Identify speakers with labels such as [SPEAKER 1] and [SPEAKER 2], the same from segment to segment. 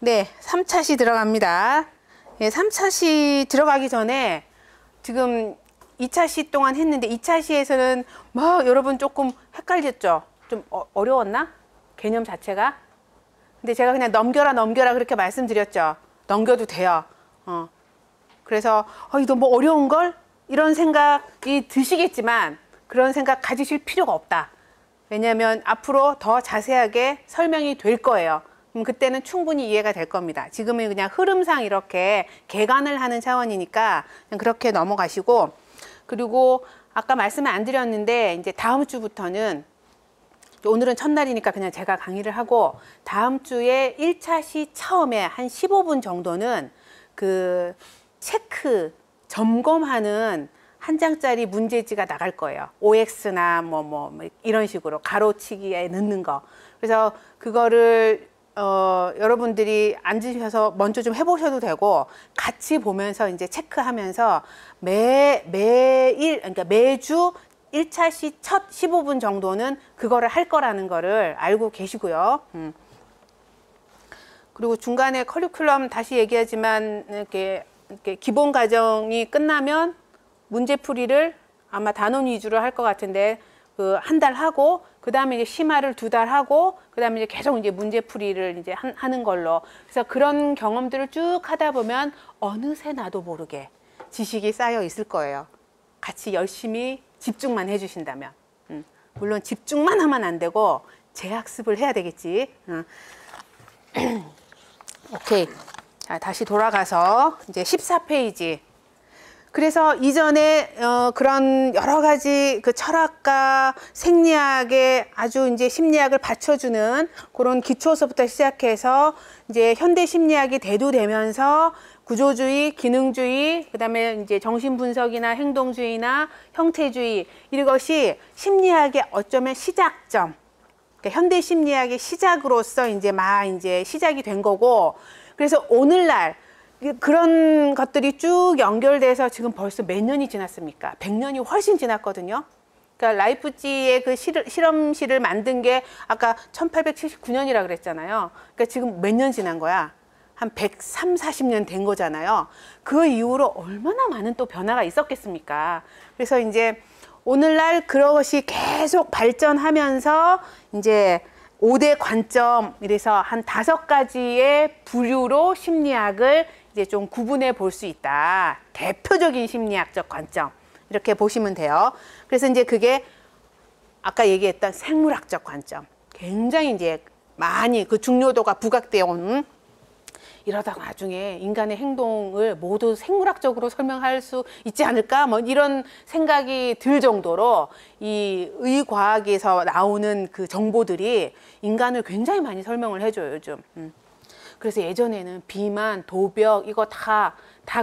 [SPEAKER 1] 네, 3차시 들어갑니다. 네, 3차시 들어가기 전에 지금 2차시 동안 했는데 2차시에서는 뭐 여러분 조금 헷갈렸죠? 좀 어려웠나? 개념 자체가? 근데 제가 그냥 넘겨라 그렇게 말씀드렸죠. 넘겨도 돼요. 그래서 이거 뭐 어려운 걸? 이런 생각이 드시겠지만 그런 생각 가지실 필요가 없다. 왜냐하면 앞으로 더 자세하게 설명이 될 거예요. 그럼 그때는 충분히 이해가 될 겁니다. 지금은 그냥 흐름상 이렇게 개관을 하는 차원이니까 그냥 그렇게 넘어가시고, 그리고 아까 말씀을 안 드렸는데 이제 다음 주부터는, 오늘은 첫날이니까 그냥 제가 강의를 하고, 다음 주에 1차시 처음에 한 15분 정도는 그 체크, 점검하는 한 장짜리 문제지가 나갈 거예요. OX나 뭐 이런 식으로 가로치기에 넣는 거. 그래서 그거를 여러분들이 앉으셔서 먼저 좀 해보셔도 되고, 같이 보면서 이제 체크하면서 매일, 그러니까 매주 1차시 첫 15분 정도는 그거를 할 거라는 거를 알고 계시고요. 그리고 중간에 커리큘럼 다시 얘기하지만, 이렇게 기본 과정이 끝나면 문제풀이를 아마 단원 위주로 할 것 같은데, 그 한 달 하고, 그 다음에 이제 심화를 2달 하고, 그 다음에 이제 계속 이제 문제풀이를 이제 하는 걸로. 그래서 그런 경험들을 쭉 하다 보면 어느새 나도 모르게 지식이 쌓여 있을 거예요. 같이 열심히 집중만 해주신다면. 물론 집중만 하면 안 되고 재학습을 해야 되겠지. 오케이. 자, 다시 돌아가서 이제 14페이지. 그래서 이전에 그런 여러 가지 그 철학과 생리학의 아주 이제 심리학을 받쳐주는 그런 기초서부터 시작해서 이제 현대 심리학이 대두되면서 구조주의, 기능주의, 그다음에 이제 정신분석이나 행동주의나 형태주의, 이것이 심리학의 어쩌면 시작점, 그러니까 현대 심리학의 시작으로서 이제 이제 시작이 된 거고, 그래서 오늘날 그런 것들이 쭉 연결돼서 지금 벌써 몇 년이 지났습니까? 100년이 훨씬 지났거든요. 그러니까 라이프치히의 그 실험실을 만든 게 아까 1879년이라 그랬잖아요. 그러니까 지금 몇 년 지난 거야? 한 130, 40년 된 거잖아요. 그 이후로 얼마나 많은 또 변화가 있었겠습니까? 그래서 이제 오늘날 그것이 계속 발전하면서 이제 5대 관점, 이래서 한 5가지의 부류로 심리학을 이제 좀 구분해 볼 수 있다. 대표적인 심리학적 관점, 이렇게 보시면 돼요. 그래서 이제 그게 아까 얘기했던 생물학적 관점, 굉장히 이제 많이 그 중요도가 부각되어 온, 이러다가 나중에 인간의 행동을 모두 생물학적으로 설명할 수 있지 않을까? 뭐 이런 생각이 들 정도로 이 의과학에서 나오는 그 정보들이 인간을 굉장히 많이 설명을 해줘요, 요즘. 그래서 예전에는 비만, 도벽, 이거 다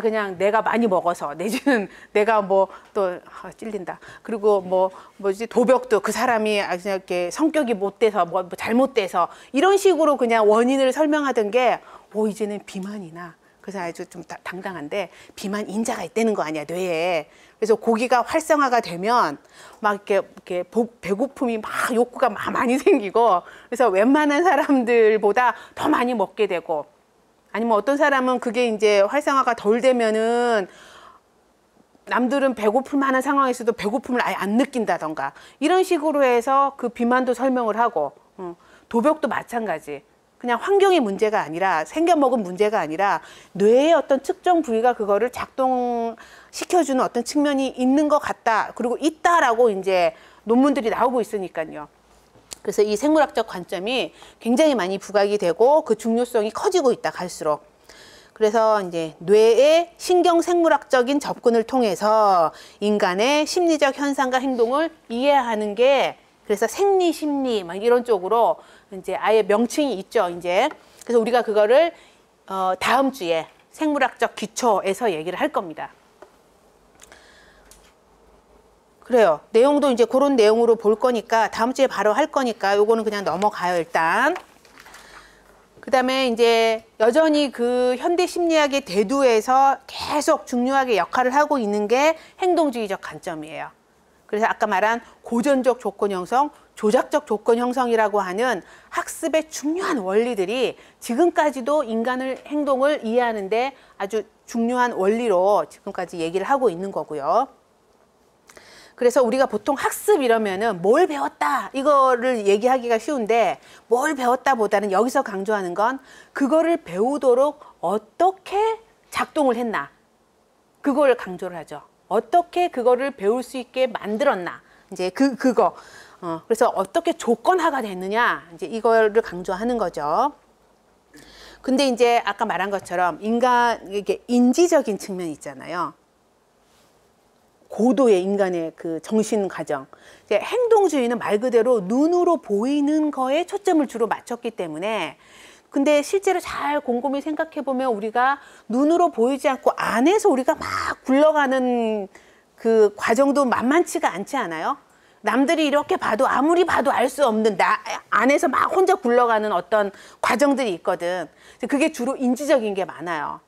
[SPEAKER 1] 그냥 내가 많이 먹어서, 내지는 내가 뭐 또 찔린다. 그리고 뭐지 도벽도 그 사람이 그냥 이렇게 성격이 못돼서 뭐 잘못돼서, 이런 식으로 그냥 원인을 설명하던 게, 이제는 비만이나, 그래서 아주 좀 당당한데 비만 인자가 있다는 거 아니야, 뇌에. 그래서 고기가 활성화가 되면 막 이렇게 배고픔이 막 욕구가 많이 생기고, 그래서 웬만한 사람들보다 더 많이 먹게 되고, 아니면 어떤 사람은 그게 이제 활성화가 덜 되면은 남들은 배고플 만한 상황에서도 배고픔을 아예 안 느낀다던가, 이런 식으로 해서 그 비만도 설명을 하고, 도벽도 마찬가지. 그냥 환경의 문제가 아니라, 생겨먹은 문제가 아니라 뇌의 어떤 특정 부위가 그거를 작동시켜주는 어떤 측면이 있는 것 같다, 그리고 있다라고 이제 논문들이 나오고 있으니까요. 그래서 이 생물학적 관점이 굉장히 많이 부각이 되고 그 중요성이 커지고 있다, 갈수록. 그래서 이제 뇌의 신경생물학적인 접근을 통해서 인간의 심리적 현상과 행동을 이해하는 게, 그래서 생리심리 막 이런 쪽으로 이제 아예 명칭이 있죠, 이제. 그래서 우리가 그거를 다음 주에 생물학적 기초에서 얘기를 할 겁니다. 그래요. 내용도 이제 그런 내용으로 볼 거니까 다음 주에 바로 할 거니까 요거는 그냥 넘어가요, 일단. 그 다음에 이제 여전히 그 현대 심리학의 대두에서 계속 중요하게 역할을 하고 있는 게 행동주의적 관점이에요. 그래서 아까 말한 고전적 조건 형성, 조작적 조건 형성이라고 하는 학습의 중요한 원리들이 지금까지도 인간의 행동을 이해하는데 아주 중요한 원리로 지금까지 얘기를 하고 있는 거고요. 그래서 우리가 보통 학습 이러면은 뭘 배웠다 이거를 얘기하기가 쉬운데, 뭘 배웠다 보다는 여기서 강조하는 건 그거를 배우도록 어떻게 작동을 했나, 그걸 강조를 하죠. 어떻게 그거를 배울 수 있게 만들었나, 이제 그거. 그래서 어떻게 조건화가 됐느냐, 이제 이거를 강조하는 거죠. 근데 이제 아까 말한 것처럼 이게 인지적인 측면이 있잖아요. 고도의 인간의 그 정신 과정. 이제 행동주의는 말 그대로 눈으로 보이는 거에 초점을 주로 맞췄기 때문에, 근데 실제로 잘 곰곰이 생각해 보면 우리가 눈으로 보이지 않고 안에서 우리가 막 굴러가는 그 과정도 만만치가 않지 않아요? 남들이 이렇게 봐도 아무리 봐도 알 수 없는 나 안에서 막 혼자 굴러가는 어떤 과정들이 있거든. 그게 주로 인지적인 게 많아요.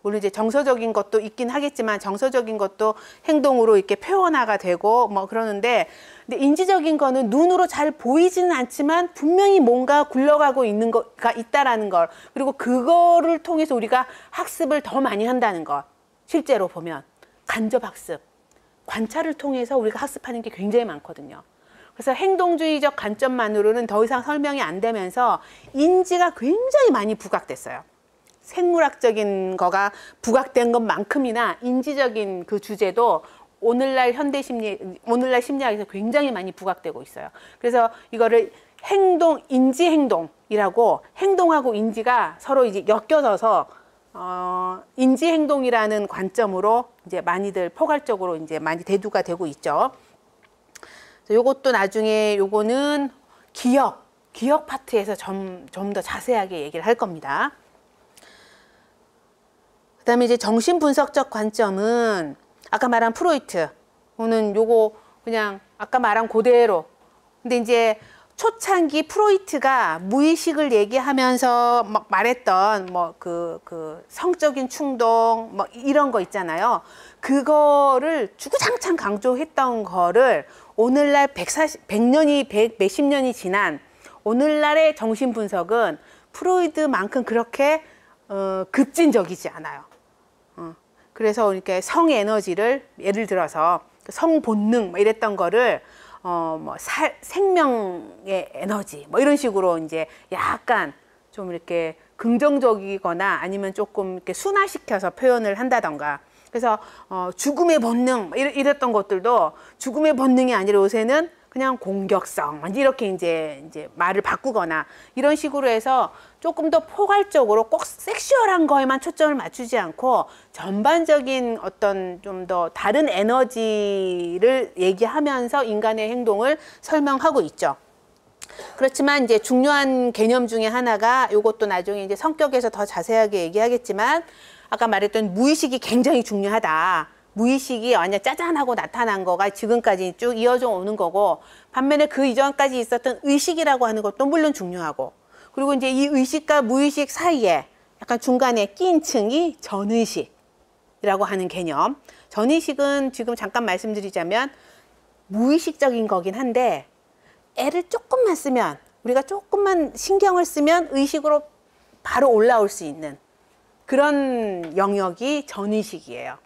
[SPEAKER 1] 물론 이제 정서적인 것도 있긴 하겠지만 정서적인 것도 행동으로 이렇게 표현화가 되고 뭐 그러는데, 근데 인지적인 거는 눈으로 잘 보이지는 않지만 분명히 뭔가 굴러가고 있는 거가 있다라는 걸, 그리고 그거를 통해서 우리가 학습을 더 많이 한다는 것. 실제로 보면 간접 학습, 관찰을 통해서 우리가 학습하는 게 굉장히 많거든요. 그래서 행동주의적 관점만으로는 더 이상 설명이 안 되면서 인지가 굉장히 많이 부각됐어요. 생물학적인 거가 부각된 것만큼이나 인지적인 그 주제도 오늘날 현대 심리, 오늘날 심리학에서 굉장히 많이 부각되고 있어요. 그래서 이거를 인지 행동이라고, 행동하고 인지가 서로 이제 엮여져서 인지 행동이라는 관점으로 이제 많이들 포괄적으로 이제 많이 대두가 되고 있죠. 요것도 나중에 요거는 기억 파트에서 좀 더 자세하게 얘기를 할 겁니다. 그다음에 이제 정신분석적 관점은 아까 말한 프로이트는 요거 그냥 아까 말한 그대로. 근데 이제 초창기 프로이트가 무의식을 얘기하면서 막 말했던 뭐 그 성적인 충동 뭐 이런 거 있잖아요. 그거를 주구장창 강조했던 거를 오늘날 100년이 몇십 년이 지난 오늘날의 정신분석은 프로이드만큼 그렇게 급진적이지 않아요. 그래서 이렇게 성에너지를 예를 들어서 성본능 뭐 이랬던 거를 뭐 생명의 에너지 뭐 이런 식으로 이제 약간 좀 이렇게 긍정적이거나 아니면 조금 이렇게 순화시켜서 표현을 한다던가. 그래서 죽음의 본능 이랬던 것들도 죽음의 본능이 아니라 요새는 그냥 공격성 이렇게 이제 말을 바꾸거나 이런 식으로 해서 조금 더 포괄적으로 꼭 섹슈얼한 거에만 초점을 맞추지 않고 전반적인 어떤 좀 더 다른 에너지를 얘기하면서 인간의 행동을 설명하고 있죠. 그렇지만 이제 중요한 개념 중에 하나가, 요것도 나중에 이제 성격에서 더 자세하게 얘기하겠지만, 아까 말했던 무의식이 굉장히 중요하다. 무의식이 완전 짜잔하고 나타난 거가 지금까지 쭉 이어져 오는 거고, 반면에 그 이전까지 있었던 의식이라고 하는 것도 물론 중요하고, 그리고 이제 이 의식과 무의식 사이에 약간 중간에 끼인 층이 전의식이라고 하는 개념. 전의식은 지금 잠깐 말씀드리자면 무의식적인 거긴 한데, 애를 조금만 쓰면, 우리가 조금만 신경을 쓰면 의식으로 바로 올라올 수 있는 그런 영역이 전의식이에요.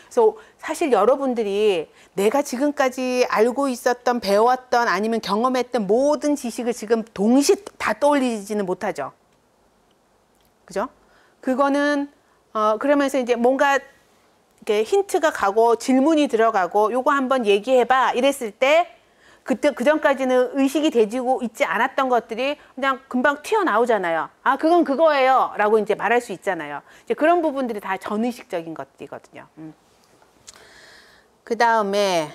[SPEAKER 1] 그래서 사실 여러분들이 내가 지금까지 알고 있었던, 배웠던, 아니면 경험했던 모든 지식을 지금 동시에 다 떠올리지는 못하죠. 그죠? 그거는 그러면서 이제 뭔가 이렇게 힌트가 가고 질문이 들어가고 요거 한번 얘기해봐 이랬을 때, 그때 그전까지는 의식이 되지고 있지 않았던 것들이 그냥 금방 튀어나오잖아요. 아, 그건 그거예요 라고 이제 말할 수 있잖아요. 이제 그런 부분들이 다 전의식적인 것들이거든요. 그 다음에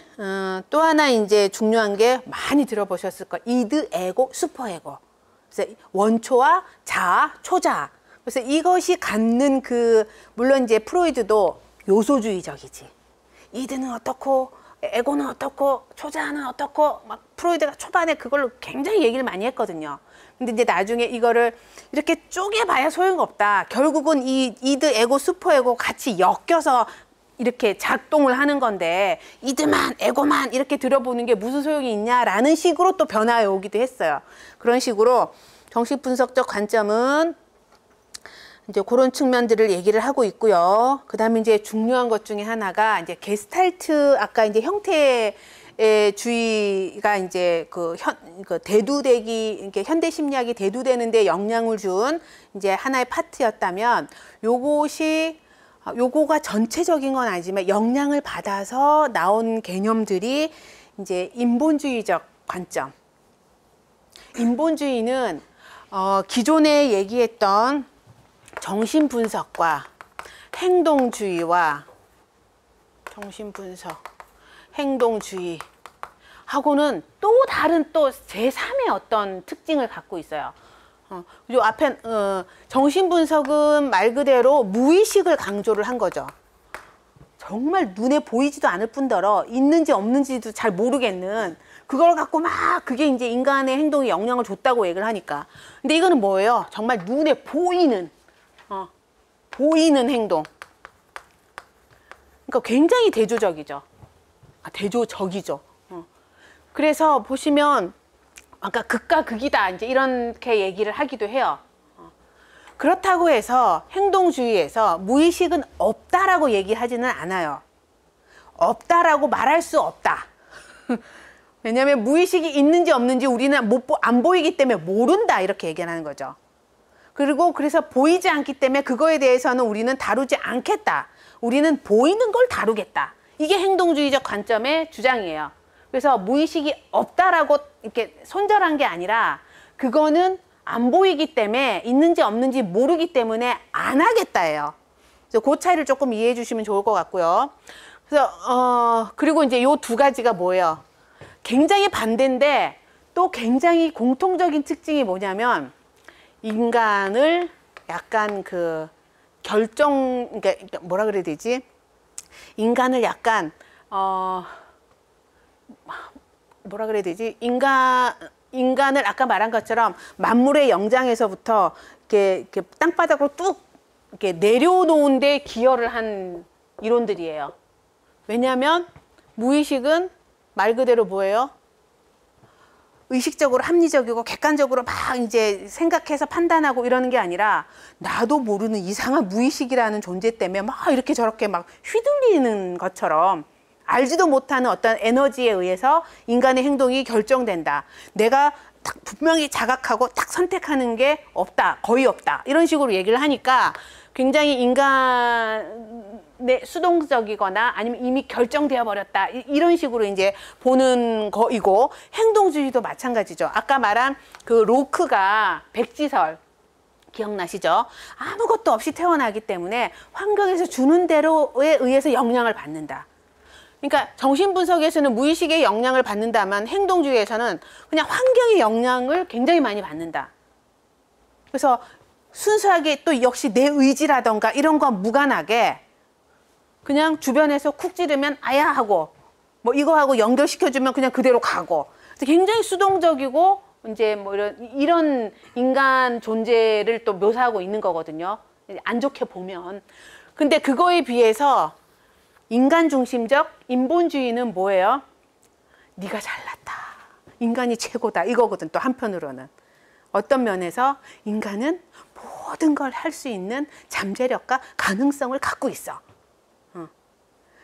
[SPEAKER 1] 또 하나 이제 중요한 게 많이 들어보셨을 거예요. 이드, 에고, 슈퍼에고. 그래서 원초와 자아, 초자아. 그래서 이것이 갖는 물론 이제 프로이드도 요소주의적이지. 이드는 어떻고 에고는 어떻고 초자아는 어떻고 막 프로이드가 초반에 그걸로 굉장히 얘기를 많이 했거든요. 근데 이제 나중에 이거를 이렇게 쪼개봐야 소용없다. 결국은 이 이드, 에고, 슈퍼에고 같이 엮여서 이렇게 작동을 하는 건데 이드만 에고만 이렇게 들어보는 게 무슨 소용이 있냐라는 식으로 또 변화해 오기도 했어요. 그런 식으로 정신분석적 관점은 이제 그런 측면들을 얘기를 하고 있고요. 그 다음에 이제 중요한 것 중에 하나가 이제 게스탈트, 아까 이제 형태의 주의가 이제 그 대두되기, 이렇게 현대 심리학이 대두되는데 영향을 준 이제 하나의 파트였다면, 요거가 전체적인 건 아니지만 영향을 받아서 나온 개념들이 이제 인본주의적 관점. 인본주의는 기존에 얘기했던 정신분석과 행동주의와 정신분석, 행동주의 하고는 또 다른 또 제3의 어떤 특징을 갖고 있어요. 요 앞에 정신분석은 말 그대로 무의식을 강조를 한 거죠. 정말 눈에 보이지도 않을 뿐더러 있는지 없는지도 잘 모르겠는 그걸 갖고 막 그게 이제 인간의 행동에 영향을 줬다고 얘기를 하니까. 근데 이거는 뭐예요? 정말 눈에 보이는 행동. 그러니까 굉장히 대조적이죠. 대조적이죠. 그래서 보시면 아까 극과 극이다 이제 이렇게 얘기를 하기도 해요. 그렇다고 해서 행동주의에서 무의식은 없다라고 얘기하지는 않아요. 없다라고 말할 수 없다. 왜냐하면 무의식이 있는지 없는지 우리는 안 보이기 때문에 모른다 이렇게 얘기하는 거죠. 그리고 그래서 보이지 않기 때문에 그거에 대해서는 우리는 다루지 않겠다. 우리는 보이는 걸 다루겠다. 이게 행동주의적 관점의 주장이에요. 그래서 무의식이 없다라고 이렇게 손절한 게 아니라 그거는 안 보이기 때문에 있는지 없는지 모르기 때문에 안 하겠다예요. 그래서 그 차이를 조금 이해해 주시면 좋을 것 같고요. 그래서 그리고 이제 요 두 가지가 뭐예요? 굉장히 반대인데 또 굉장히 공통적인 특징이 뭐냐면 인간을 약간 그 그러니까 뭐라 그래야 되지? 인간을 약간 뭐라 그래야 되지? 인간을 아까 말한 것처럼 만물의 영장에서부터 이렇게 땅바닥으로 뚝 이렇게 내려놓은 데 기여를 한 이론들이에요. 왜냐하면 무의식은 말 그대로 뭐예요? 의식적으로 합리적이고 객관적으로 막 이제 생각해서 판단하고 이러는 게 아니라 나도 모르는 이상한 무의식이라는 존재 때문에 막 이렇게 저렇게 막 휘둘리는 것처럼 알지도 못하는 어떤 에너지에 의해서 인간의 행동이 결정된다. 내가 딱 분명히 자각하고 딱 선택하는 게 없다. 거의 없다. 이런 식으로 얘기를 하니까 굉장히 인간의 수동적이거나 아니면 이미 결정되어 버렸다. 이런 식으로 이제 보는 거이고 행동주의도 마찬가지죠. 아까 말한 그 로크가 백지설 기억나시죠? 아무것도 없이 태어나기 때문에 환경에서 주는 대로에 의해서 영향을 받는다. 그러니까 정신분석에서는 무의식의 영향을 받는다만 행동주의에서는 그냥 환경의 영향을 굉장히 많이 받는다. 그래서 순수하게 또 역시 내 의지라던가 이런 거 무관하게 그냥 주변에서 쿡 찌르면 아야 하고 뭐 이거 하고 연결시켜주면 그냥 그대로 가고 굉장히 수동적이고 이제 뭐 이런 인간 존재를 또 묘사하고 있는 거거든요. 안 좋게 보면. 근데 그거에 비해서 인간 중심적 인본주의는 뭐예요? 네가 잘났다. 인간이 최고다. 이거거든. 또 한편으로는. 어떤 면에서 인간은 모든 걸 할 수 있는 잠재력과 가능성을 갖고 있어.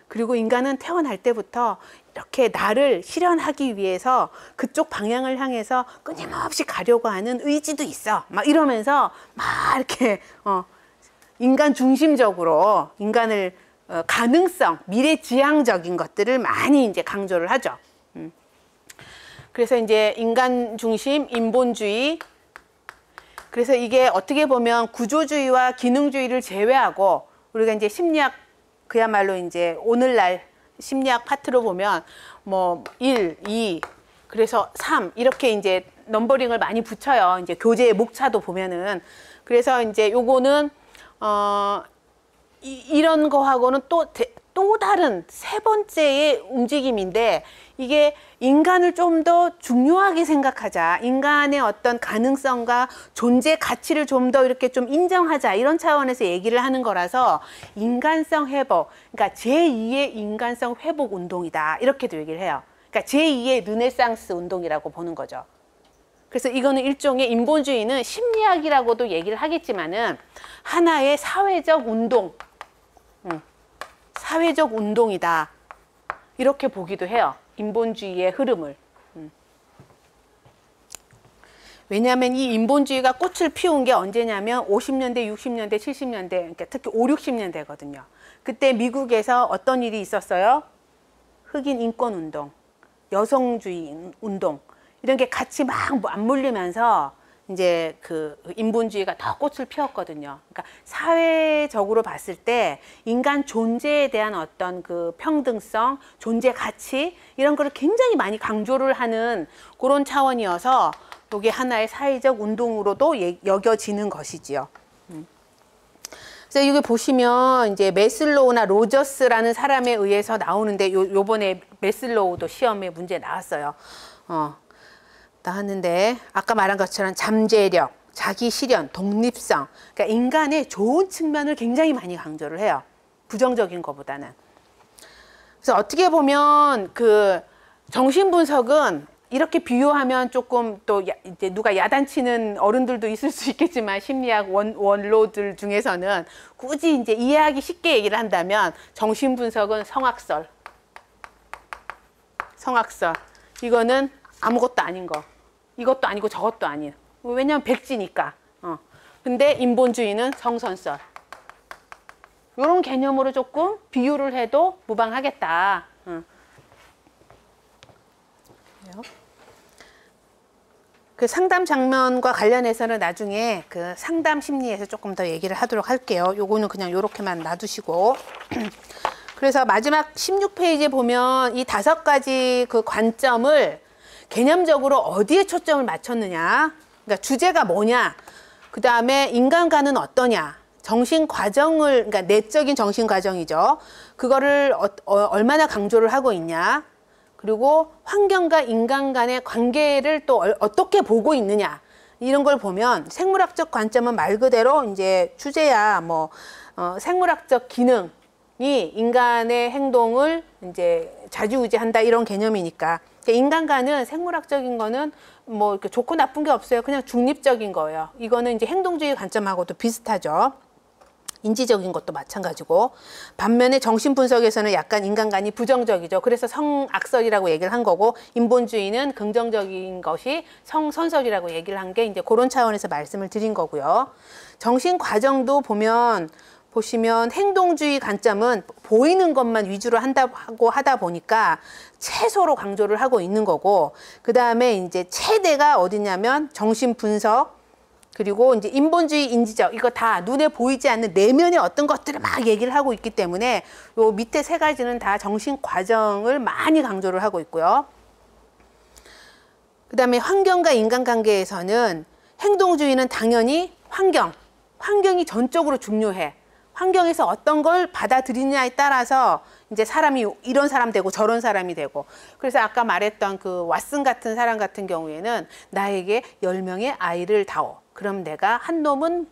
[SPEAKER 1] 그리고 인간은 태어날 때부터 이렇게 나를 실현하기 위해서 그쪽 방향을 향해서 끊임없이 가려고 하는 의지도 있어. 막 이러면서 막 이렇게 인간 중심적으로 인간을 가능성, 미래지향적인 것들을 많이 이제 강조를 하죠. 그래서 이제 인간 중심, 인본주의. 그래서 이게 어떻게 보면 구조주의와 기능주의를 제외하고 우리가 이제 심리학 그야말로 이제 오늘날 심리학 파트로 보면 뭐 1, 2, 그래서 3 이렇게 이제 넘버링을 많이 붙여요. 이제 교재의 목차도 보면은. 그래서 이제 요거는 이런 거하고는 또 또 다른 세 번째의 움직임인데 이게 인간을 좀 더 중요하게 생각하자. 인간의 어떤 가능성과 존재 가치를 좀 더 이렇게 좀 인정하자. 이런 차원에서 얘기를 하는 거라서 인간성 회복, 그러니까 제2의 인간성 회복 운동이다. 이렇게도 얘기를 해요. 그러니까 제2의 르네상스 운동이라고 보는 거죠. 그래서 이거는 일종의 인본주의는 심리학이라고도 얘기를 하겠지만은 하나의 사회적 운동, 사회적 운동이다. 이렇게 보기도 해요. 인본주의의 흐름을. 왜냐하면 이 인본주의가 꽃을 피운 게 언제냐면 50년대, 60년대, 70년대, 그러니까 특히 5, 60년대거든요. 그때 미국에서 어떤 일이 있었어요? 흑인 인권 운동, 여성주의 운동 이런 게 같이 막 맞물리면서 이제 그 인본주의가 더 꽃을 피웠거든요. 그러니까 사회적으로 봤을 때 인간 존재에 대한 어떤 그 평등성, 존재 가치 이런 거를 굉장히 많이 강조를 하는 그런 차원이어서 이게 하나의 사회적 운동으로도 여겨지는 것이지요. 그래서 여기 보시면 이제 메슬로우나 로저스라는 사람에 의해서 나오는데 요번에 메슬로우도 시험에 문제 나왔어요. 나왔는데 아까 말한 것처럼 잠재력, 자기 실현, 독립성, 그러니까 인간의 좋은 측면을 굉장히 많이 강조를 해요. 부정적인 것보다는. 그래서 어떻게 보면 그 정신분석은 이렇게 비유하면 조금 또 이제 누가 야단치는 어른들도 있을 수 있겠지만 심리학 원로들 중에서는 굳이 이제 이해하기 쉽게 얘기를 한다면 정신분석은 성악설. 이거는 아무것도 아닌 거. 이것도 아니고 저것도 아닌. 왜냐하면 백지니까. 근데 인본주의는 성선설. 이런 개념으로 조금 비유를 해도 무방하겠다. 그 상담 장면과 관련해서는 나중에 그 상담 심리에서 조금 더 얘기를 하도록 할게요. 요거는 그냥 요렇게만 놔두시고. 그래서 마지막 16페이지에 보면 이 5가지 그 관점을 개념적으로 어디에 초점을 맞췄느냐. 그러니까 주제가 뭐냐. 그 다음에 인간관은 어떠냐. 정신과정을, 그러니까 내적인 정신과정이죠. 그거를 얼마나 강조를 하고 있냐. 그리고 환경과 인간 간의 관계를 또 어떻게 보고 있느냐. 이런 걸 보면 생물학적 관점은 말 그대로 이제 주제야 뭐 생물학적 기능이 인간의 행동을 이제 좌지우지한다 이런 개념이니까. 인간과는 생물학적인 거는 뭐 이렇게 좋고 나쁜 게 없어요. 그냥 중립적인 거예요. 이거는 이제 행동주의 관점하고도 비슷하죠. 인지적인 것도 마찬가지고. 반면에 정신분석에서는 약간 인간관이 부정적이죠. 그래서 성악설이라고 얘기를 한 거고, 인본주의는 긍정적인 것이 성선설이라고 얘기를 한 게 이제 그런 차원에서 말씀을 드린 거고요. 정신과정도 보시면 행동주의 관점은 보이는 것만 위주로 한다고 하다 보니까 최소로 강조를 하고 있는 거고, 그 다음에 이제 최대가 어디냐면 정신분석, 그리고 이제 인본주의, 인지적, 이거 다 눈에 보이지 않는 내면의 어떤 것들을 막 얘기를 하고 있기 때문에 요 밑에 3가지는 다 정신 과정을 많이 강조를 하고 있고요. 그 다음에 환경과 인간관계에서는 행동주의는 당연히 환경이 전적으로 중요해. 환경에서 어떤 걸 받아들이냐에 따라서 이제 사람이 이런 사람 되고 저런 사람이 되고. 그래서 아까 말했던 그 왓슨 같은 사람 같은 경우에는 나에게 10명의 아이를 다오. 그럼 내가 한 놈은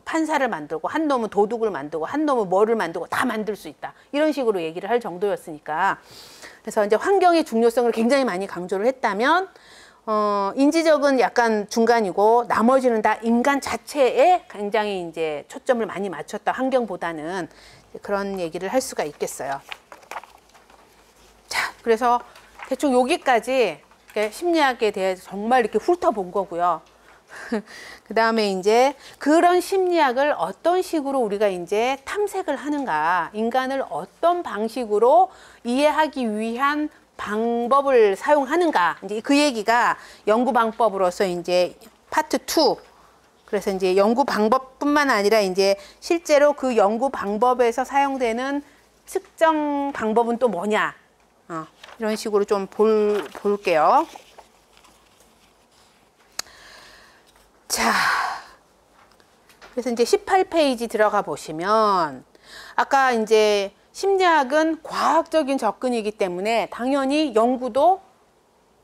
[SPEAKER 1] 판사를 만들고, 한 놈은 도둑을 만들고, 한 놈은 뭐를 만들고 다 만들 수 있다. 이런 식으로 얘기를 할 정도였으니까. 그래서 이제 환경의 중요성을 굉장히 많이 강조를 했다면, 인지적은 약간 중간이고, 나머지는 다 인간 자체에 굉장히 이제 초점을 많이 맞췄다. 환경보다는 그런 얘기를 할 수가 있겠어요. 자, 그래서 대충 여기까지 심리학에 대해서 정말 이렇게 훑어본 거고요. 그 다음에 이제 그런 심리학을 어떤 식으로 우리가 이제 탐색을 하는가, 인간을 어떤 방식으로 이해하기 위한 방법을 사용하는가, 이제 그 얘기가 연구 방법으로서 이제 파트 2. 그래서 이제 연구 방법뿐만 아니라 이제 실제로 그 연구 방법에서 사용되는 측정 방법은 또 뭐냐, 이런 식으로 좀 볼게요. 자, 그래서 이제 18페이지 들어가 보시면 아까 이제 심리학은 과학적인 접근이기 때문에 당연히 연구도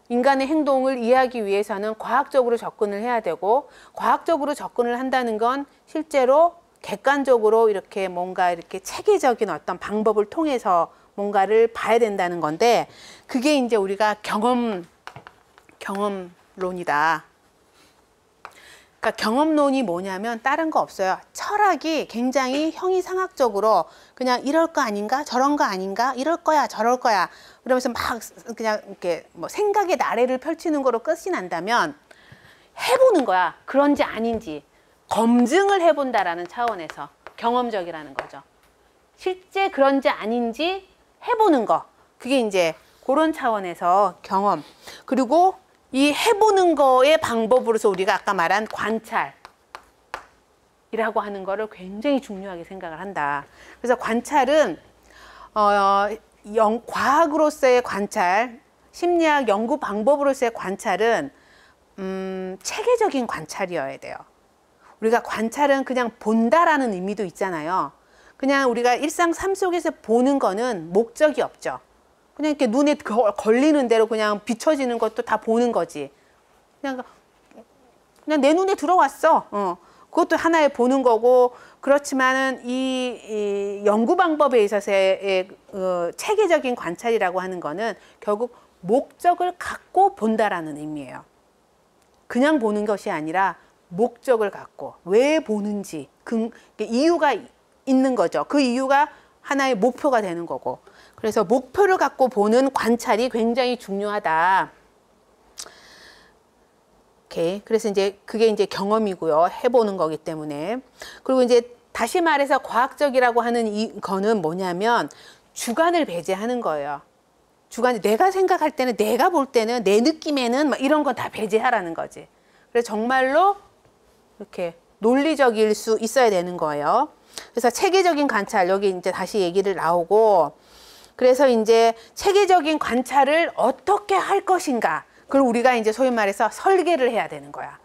[SPEAKER 1] 인간의 행동을 이해하기 위해서는 과학적으로 접근을 해야 되고, 과학적으로 접근을 한다는 건 실제로 객관적으로 이렇게 뭔가 이렇게 체계적인 어떤 방법을 통해서 뭔가를 봐야 된다는 건데, 그게 이제 우리가 경험론이다. 그러니까 경험론이 뭐냐면 다른 거 없어요. 철학이 굉장히 형이상학적으로 그냥 이럴 거 아닌가, 저런 거 아닌가, 이럴 거야, 저럴 거야, 그러면서 막 그냥 이렇게 뭐 생각의 나래를 펼치는 거로 끝이 난다면, 해보는 거야. 그런지 아닌지 검증을 해본다라는 차원에서 경험적이라는 거죠. 실제 그런지 아닌지 해보는 거, 그게 이제 그런 차원에서 경험. 그리고 이 해보는 거의 방법으로서 우리가 아까 말한 관찰이라고 하는 거를 굉장히 중요하게 생각을 한다. 그래서 관찰은 과학으로서의 관찰, 심리학 연구 방법으로서의 관찰은 체계적인 관찰이어야 돼요. 우리가 관찰은 그냥 본다라는 의미도 있잖아요. 그냥 우리가 일상 삶 속에서 보는 거는 목적이 없죠. 그냥 이렇게 눈에 걸리는 대로 그냥 비춰지는 것도 다 보는 거지. 그냥 내 눈에 들어왔어. 그것도 하나의 보는 거고, 그렇지만은 이 연구 방법에 있어서의 체계적인 관찰이라고 하는 거는 결국 목적을 갖고 본다라는 의미예요. 그냥 보는 것이 아니라 목적을 갖고 왜 보는지 이유가 있는 거죠. 그 이유가 하나의 목표가 되는 거고, 그래서 목표를 갖고 보는 관찰이 굉장히 중요하다. 오케이. 그래서 이제 그게 이제 경험이고요. 해보는 거기 때문에. 그리고 이제 다시 말해서 과학적이라고 하는 이거는 뭐냐면 주관을 배제하는 거예요. 주관이 내가 생각할 때는, 내가 볼 때는, 내 느낌에는 막 이런 건 다 배제하라는 거지. 그래서 정말로 이렇게 논리적일 수 있어야 되는 거예요. 그래서 체계적인 관찰, 여기 이제 다시 얘기를 나오고, 그래서 이제 체계적인 관찰을 어떻게 할 것인가, 그걸 우리가 이제 소위 말해서 설계를 해야 되는 거야.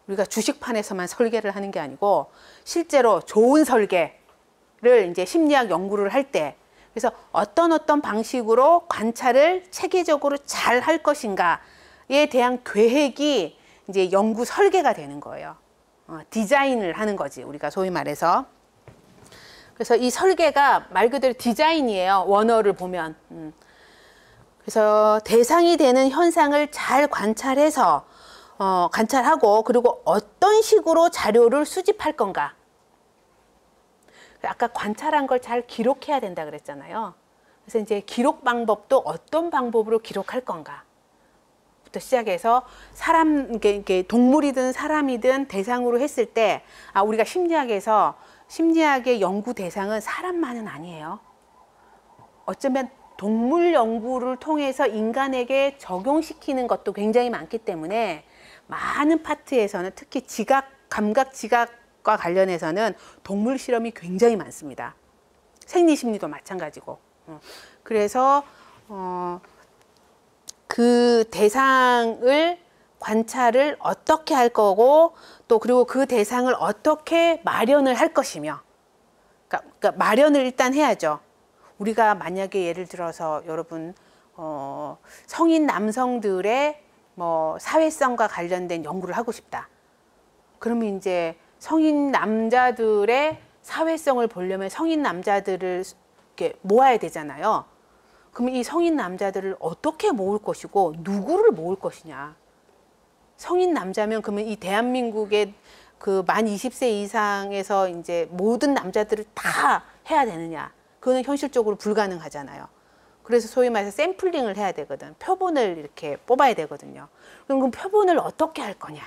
[SPEAKER 1] 우리가 주식판에서만 설계를 하는 게 아니고 실제로 좋은 설계를 이제 심리학 연구를 할 때, 그래서 어떤 방식으로 관찰을 체계적으로 잘 할 것인가에 대한 계획이 이제 연구 설계가 되는 거예요. 디자인을 하는 거지, 우리가 소위 말해서. 그래서 이 설계가 말 그대로 디자인이에요. 원어를 보면. 그래서 대상이 되는 현상을 잘 관찰해서 관찰하고, 그리고 어떤 식으로 자료를 수집할 건가. 아까 관찰한 걸 잘 기록해야 된다 그랬잖아요. 그래서 이제 기록 방법도 어떤 방법으로 기록할 건가 부터 시작해서, 이게 동물이든 사람이든 대상으로 했을 때, 우리가 심리학의 연구 대상은 사람만은 아니에요. 어쩌면 동물 연구를 통해서 인간에게 적용시키는 것도 굉장히 많기 때문에 많은 파트에서는, 특히 감각 지각과 관련해서는 동물 실험이 굉장히 많습니다. 생리심리도 마찬가지고. 그래서 그 대상을 관찰을 어떻게 할 거고, 또 그리고 그 대상을 어떻게 마련을 할 것이며, 그러니까 마련을 일단 해야죠. 우리가 만약에 예를 들어서 여러분 성인 남성들의 뭐 사회성과 관련된 연구를 하고 싶다. 그러면 이제 성인 남자들의 사회성을 보려면 성인 남자들을 이렇게 모아야 되잖아요. 그러면 이 성인 남자들을 어떻게 모을 것이고 누구를 모을 것이냐. 성인 남자면 그러면 이 대한민국의 그 만 20세 이상에서 이제 모든 남자들을 다 해야 되느냐. 그거는 현실적으로 불가능하잖아요. 그래서 소위 말해서 샘플링을 해야 되거든. 표본을 이렇게 뽑아야 되거든요. 그럼 그 표본을 어떻게 할 거냐.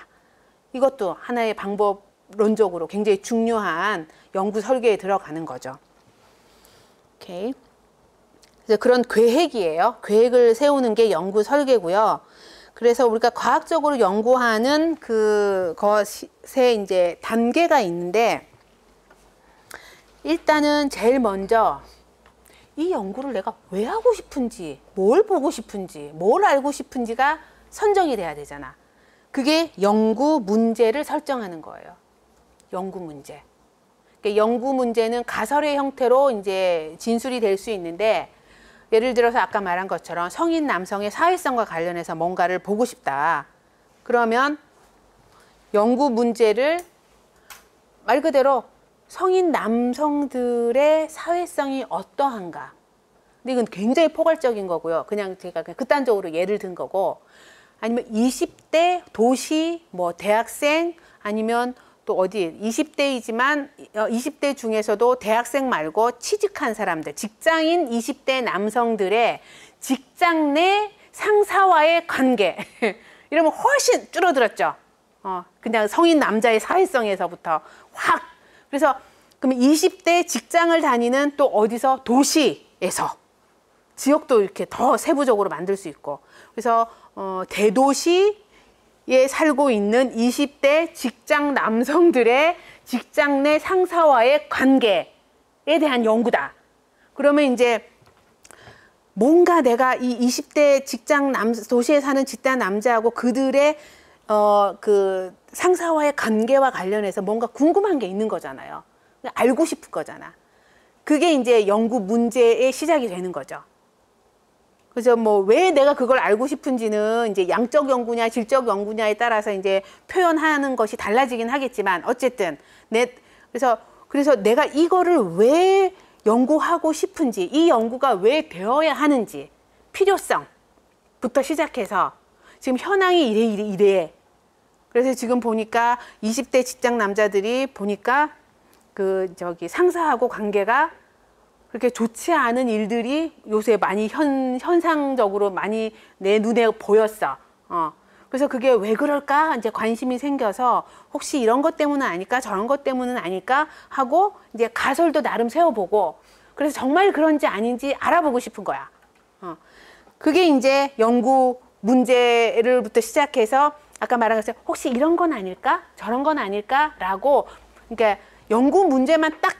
[SPEAKER 1] 이것도 하나의 방법론적으로 굉장히 중요한 연구 설계에 들어가는 거죠. 오케이. 그래서 그런 계획이에요. 계획을 세우는 게 연구 설계고요. 그래서 우리가 과학적으로 연구하는 그것에 이제 단계가 있는데, 일단은 제일 먼저 이 연구를 내가 왜 하고 싶은지, 뭘 보고 싶은지, 뭘 알고 싶은지가 선정이 돼야 되잖아. 그게 연구 문제를 설정하는 거예요. 연구 문제. 연구 문제는 가설의 형태로 이제 진술이 될 수 있는데, 예를 들어서 아까 말한 것처럼 성인 남성의 사회성과 관련해서 뭔가를 보고 싶다. 그러면 연구 문제를 말 그대로 성인 남성들의 사회성이 어떠한가. 근데 이건 굉장히 포괄적인 거고요. 그냥 제가 그냥 극단적으로 예를 든 거고, 아니면 20대 도시, 뭐 대학생, 아니면 또 어디 20대이지만 20대 중에서도 대학생 말고 취직한 사람들, 직장인 20대 남성들의 직장 내 상사와의 관계 이러면 훨씬 줄어들었죠. 그냥 성인 남자의 사회성에서부터 확. 그래서 그럼 20대 직장을 다니는 또 어디서 도시에서 지역도 이렇게 더 세부적으로 만들 수 있고, 그래서 대도시에 살고 있는 20대 직장 남성들의 직장 내 상사와의 관계에 대한 연구다. 그러면 이제 뭔가 내가 이 20대 도시에 사는 직장 남자하고 그들의 그 상사와의 관계와 관련해서 뭔가 궁금한 게 있는 거잖아요. 알고 싶은 거잖아. 그게 이제 연구 문제의 시작이 되는 거죠. 그래서 뭐 왜 내가 그걸 알고 싶은지는 이제 양적 연구냐 질적 연구냐에 따라서 이제 표현하는 것이 달라지긴 하겠지만, 어쨌든 그래서 내가 이거를 왜 연구하고 싶은지, 이 연구가 왜 되어야 하는지, 필요성부터 시작해서 지금 현황이 이래. 그래서 지금 보니까 20대 직장 남자들이 보니까 상사하고 관계가 그렇게 좋지 않은 일들이 요새 많이 현상적으로 많이 내 눈에 보였어. 그래서 그게 왜 그럴까? 이제 관심이 생겨서 혹시 이런 것 때문은 아닐까? 저런 것 때문은 아닐까? 하고 이제 가설도 나름 세워보고, 그래서 정말 그런지 아닌지 알아보고 싶은 거야. 그게 이제 연구 문제를부터 시작해서 아까 말한 것처럼 혹시 이런 건 아닐까? 저런 건 아닐까? 라고, 그러니까 연구 문제만 딱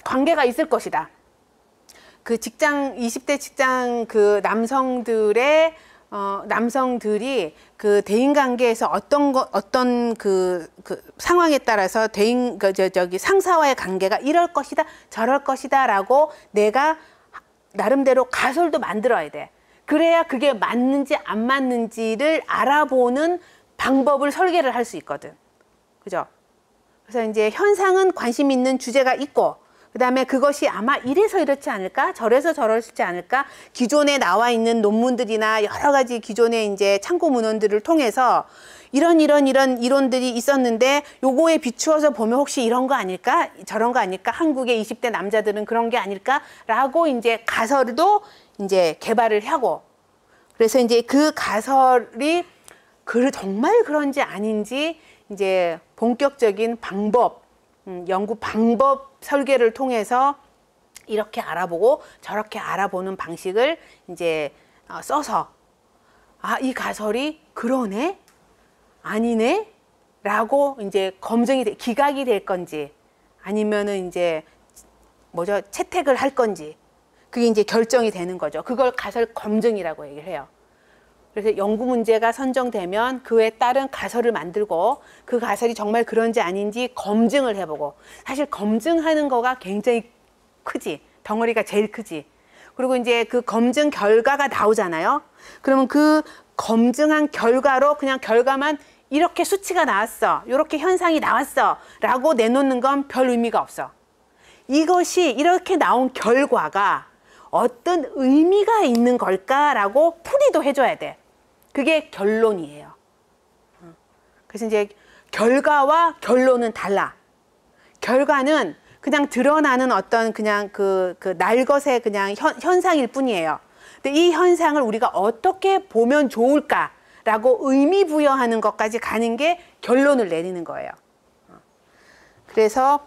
[SPEAKER 1] 관계가 있을 것이다. 그 20대 직장 그 남성들이 그 대인 관계에서 어떤 그 상황에 따라서 상사와의 관계가 이럴 것이다, 저럴 것이다라고 내가 나름대로 가설도 만들어야 돼. 그래야 그게 맞는지 안 맞는지를 알아보는 방법을 설계를 할 수 있거든. 그죠? 그래서 이제 현상은 관심 있는 주제가 있고, 그 다음에 그것이 아마 이래서 이렇지 않을까? 저래서 저렇지 않을까? 기존에 나와 있는 논문들이나 여러 가지 기존의 이제 참고 문헌들을 통해서 이런 이론들이 있었는데 요거에 비추어서 보면 혹시 이런 거 아닐까? 저런 거 아닐까? 한국의 20대 남자들은 그런 게 아닐까? 라고 이제 가설도 이제 개발을 하고, 그래서 이제 그 가설이 정말 그런지 아닌지 이제 본격적인 연구 방법 설계를 통해서 이렇게 알아보고 저렇게 알아보는 방식을 이제 써서, 이 가설이 그러네? 아니네? 라고 이제 기각이 될 건지, 아니면은 이제 채택을 할 건지, 그게 이제 결정이 되는 거죠. 그걸 가설 검증이라고 얘기를 해요. 그래서 연구 문제가 선정되면 그에 따른 가설을 만들고, 그 가설이 정말 그런지 아닌지 검증을 해보고, 사실 검증하는 거가 굉장히 크지. 덩어리가 제일 크지. 그리고 이제 그 검증 결과가 나오잖아요. 그러면 그 검증한 결과로 그냥 결과만 이렇게 수치가 나왔어, 이렇게 현상이 나왔어 라고 내놓는 건 별 의미가 없어. 이것이 이렇게 나온 결과가 어떤 의미가 있는 걸까라고 풀이도 해줘야 돼. 그게 결론이에요. 그래서 이제 결과와 결론은 달라. 결과는 그냥 드러나는 어떤 그냥 날것의 그냥 현상일 뿐이에요. 근데 이 현상을 우리가 어떻게 보면 좋을까라고 의미 부여하는 것까지 가는 게 결론을 내리는 거예요. 그래서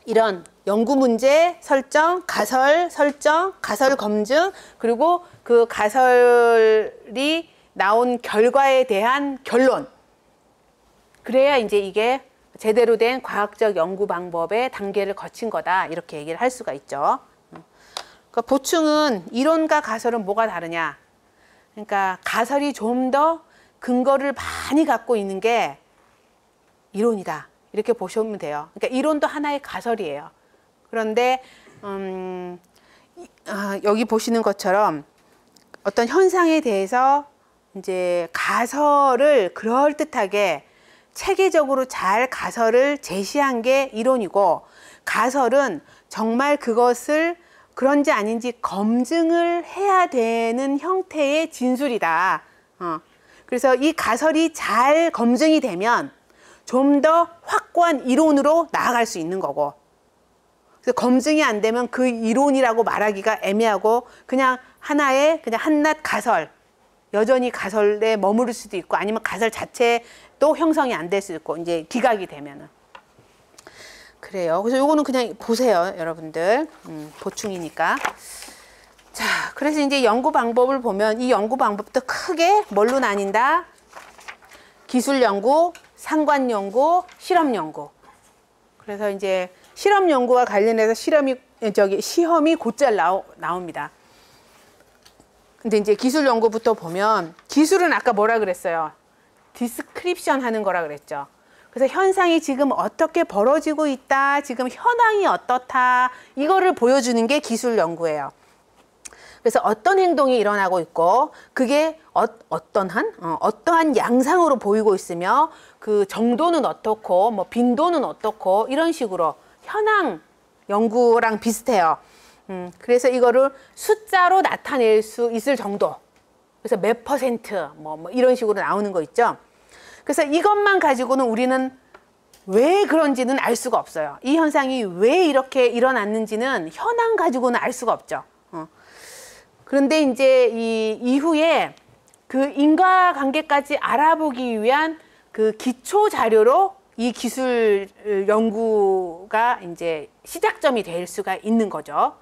[SPEAKER 1] 이런 연구 문제 설정, 가설 설정, 가설 검증, 그리고 그 가설이 나온 결과에 대한 결론. 그래야 이제 이게 제대로 된 과학적 연구 방법의 단계를 거친 거다, 이렇게 얘기를 할 수가 있죠. 그러니까 보충은 이론과 가설은 뭐가 다르냐? 그러니까 가설이 좀 더 근거를 많이 갖고 있는 게 이론이다, 이렇게 보시면 돼요. 그러니까 이론도 하나의 가설이에요. 그런데 여기 보시는 것처럼 어떤 현상에 대해서 이제 가설을 그럴듯하게 체계적으로 잘 가설을 제시한 게 이론이고, 가설은 정말 그것을 그런지 아닌지 검증을 해야 되는 형태의 진술이다. 그래서 이 가설이 잘 검증이 되면 좀 더 확고한 이론으로 나아갈 수 있는 거고, 그래서 검증이 안 되면 그 이론이라고 말하기가 애매하고 그냥 하나의 그냥 한낱 가설, 여전히 가설에 머무를 수도 있고, 아니면 가설 자체도 형성이 안 될 수도 있고, 이제 기각이 되면은. 그래요. 그래서 요거는 그냥 보세요, 여러분들. 보충이니까. 자, 그래서 이제 연구 방법을 보면 이 연구 방법도 크게 뭘로 나뉜다? 기술 연구, 상관 연구, 실험 연구. 그래서 이제 실험 연구와 관련해서 시험이 곧잘 나옵니다. 근데 이제 기술 연구부터 보면, 기술은 아까 뭐라 그랬어요? 디스크립션 하는 거라 그랬죠. 그래서 현상이 지금 어떻게 벌어지고 있다, 지금 현황이 어떻다, 이거를 보여주는 게 기술 연구예요. 그래서 어떤 행동이 일어나고 있고, 그게 어떠한 양상으로 보이고 있으며, 그 정도는 어떻고, 뭐 빈도는 어떻고, 이런 식으로 현황 연구랑 비슷해요. 그래서 이거를 숫자로 나타낼 수 있을 정도. 그래서 몇 퍼센트, 뭐 이런 식으로 나오는 거 있죠. 그래서 이것만 가지고는 우리는 왜 그런지는 알 수가 없어요. 이 현상이 왜 이렇게 일어났는지는 현황 가지고는 알 수가 없죠. 그런데 이제 이 이후에 그 인과관계까지 알아보기 위한 그 기초 자료로 이 기술 연구가 이제 시작점이 될 수가 있는 거죠.